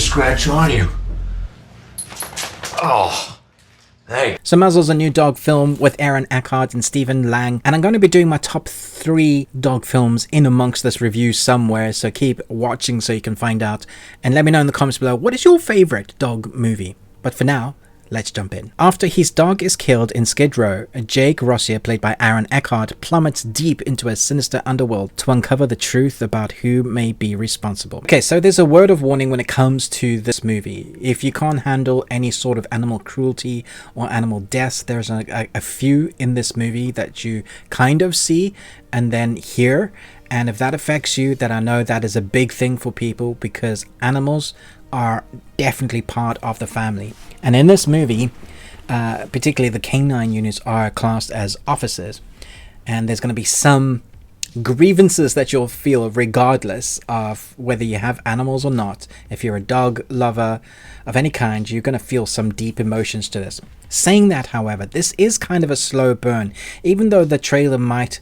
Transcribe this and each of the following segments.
scratch on you. Oh. Hey. So Muzzle's a new dog film with Aaron Eckhart and Stephen Lang, and I'm going to be doing my top 3 dog films in amongst this review somewhere, so keep watching so you can find out, and let me know in the comments below what is your favorite dog movie. But for now, let's jump in. After his dog is killed in Skid Row, Jake Rossier, played by Aaron Eckhart, plummets deep into a sinister underworld to uncover the truth about who may be responsible. Okay, so there's a word of warning when it comes to this movie. If you can't handle any sort of animal cruelty or animal deaths, there's a few in this movie that you kind of see and then hear. And if that affects you, then I know that is a big thing for people, because animals are definitely part of the family. And in this movie, particularly the canine units are classed as officers, and there's going to be some grievances that you'll feel regardless of whether you have animals or not. If you're a dog lover of any kind, you're going to feel some deep emotions to this. Saying that, however, this is kind of a slow burn. Even though the trailer might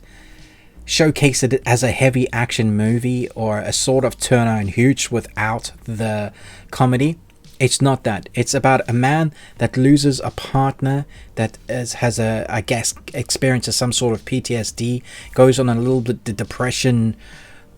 showcase it as a heavy action movie or a sort of Turner and Hooch without the comedy, it's not that. It's about a man that loses a partner, that has a, I guess, experiences some sort of PTSD, goes on a little bit the depression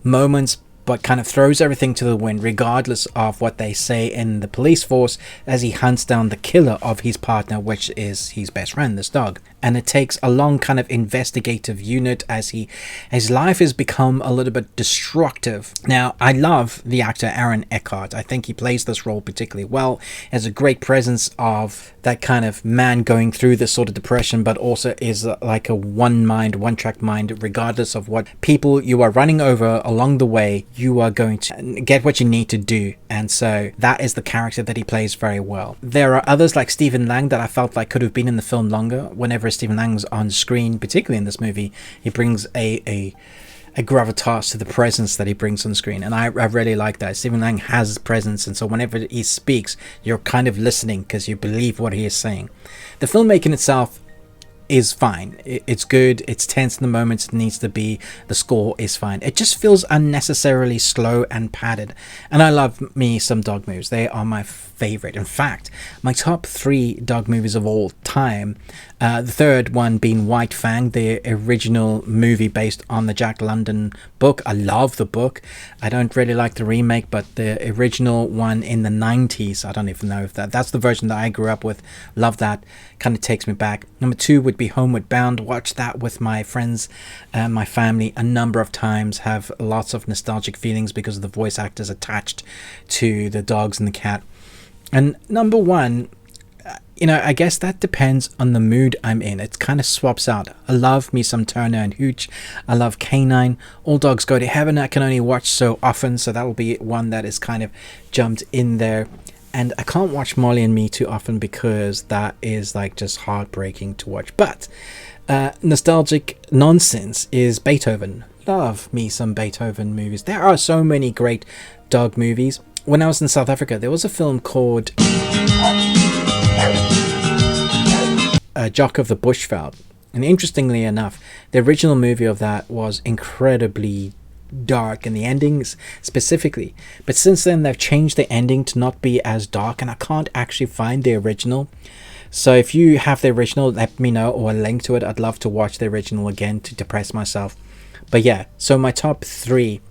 moments, but kind of throws everything to the wind regardless of what they say in the police force, as he hunts down the killer of his partner, which is his best friend, this dog. And it takes a long kind of investigative unit as his life has become a little bit destructive. Now, I love the actor Aaron Eckhart. I think he plays this role particularly well. Has a great presence of that kind of man going through this sort of depression, but also is like a one-track mind. Regardless of what people you are running over along the way, you are going to get what you need to do. And so that is the character that he plays very well. There are others like Stephen Lang that I felt like could have been in the film longer. Whenever Stephen Lang's on screen, particularly in this movie, he brings a gravitas to the presence that he brings on screen, and I really like that. Stephen Lang has presence, and so whenever he speaks, you're kind of listening because you believe what he is saying. The filmmaking itself is fine. It's good. It's tense in the moments it needs to be. The score is fine. It just feels unnecessarily slow and padded. And I love me some dog movies. They are my favorite. In fact, my top 3 dog movies of all time. The third one being White Fang, the original movie based on the Jack London book. I love the book. I don't really like the remake, but the original one in the 90s, I don't even know if that's the version that I grew up with. Love that. Kind of takes me back. Number 2 would be Homeward Bound. Watched that with my friends and my family a number of times. Have lots of nostalgic feelings because of the voice actors attached to the dogs and the cat. And number 1, I guess that depends on the mood I'm in. It kind of swaps out. I love me some Turner and Hooch. I love Canine. All Dogs Go to Heaven I can only watch so often, so that will be one that is kind of jumped in there. And I can't watch Molly and Me too often because that is like just heartbreaking to watch. But nostalgic nonsense is Beethoven. Love me some Beethoven movies. There are so many great dog movies. When I was in South Africa, there was a film called Jock of the Bushveld. And interestingly enough, the original movie of that was incredibly dark, and the endings specifically, but since then they've changed the ending to not be as dark, and I can't actually find the original. So if you have the original, let me know, or a link to it. I'd love to watch the original again to depress myself. But yeah, so my top 3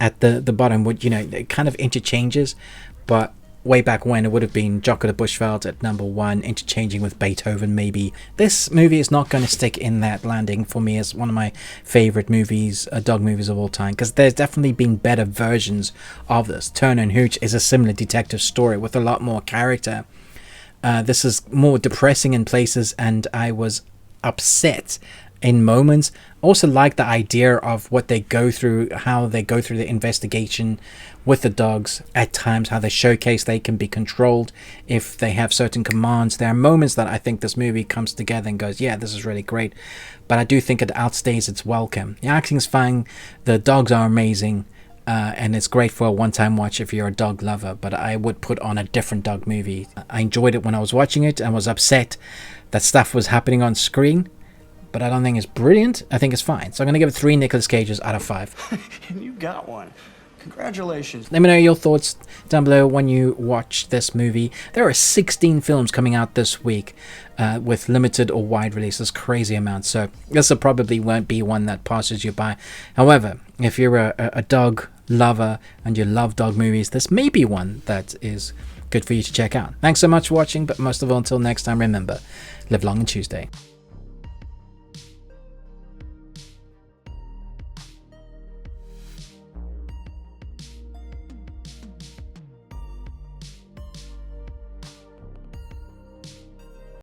at the bottom would, it kind of interchanges, but way back when it would have been Jock of the Bushveld at number 1, interchanging with Beethoven maybe. This movie is not going to stick in that landing for me as one of my favorite movies, dog movies of all time, because there's definitely been better versions of this. Turner and Hooch is a similar detective story with a lot more character. This is more depressing in places, and I was upset in moments. Also like the idea of what they go through, how they go through the investigation with the dogs at times, how they showcase they can be controlled if they have certain commands. There are moments that I think this movie comes together and goes, yeah, this is really great, but I do think it outstays its welcome. The acting's fine, the dogs are amazing, and it's great for a one-time watch if you're a dog lover, but I would put on a different dog movie. I enjoyed it when I was watching it and was upset that stuff was happening on screen, but I don't think it's brilliant. I think it's fine. So I'm going to give it 3 Nicolas Cages out of 5. And you got one. Congratulations. Let me know your thoughts down below when you watch this movie. There are 16 films coming out this week with limited or wide releases, crazy amounts. So this probably won't be one that passes you by. However, if you're a dog lover and you love dog movies, this may be one that is good for you to check out. Thanks so much for watching, but most of all, until next time, remember, live long and Tuesday.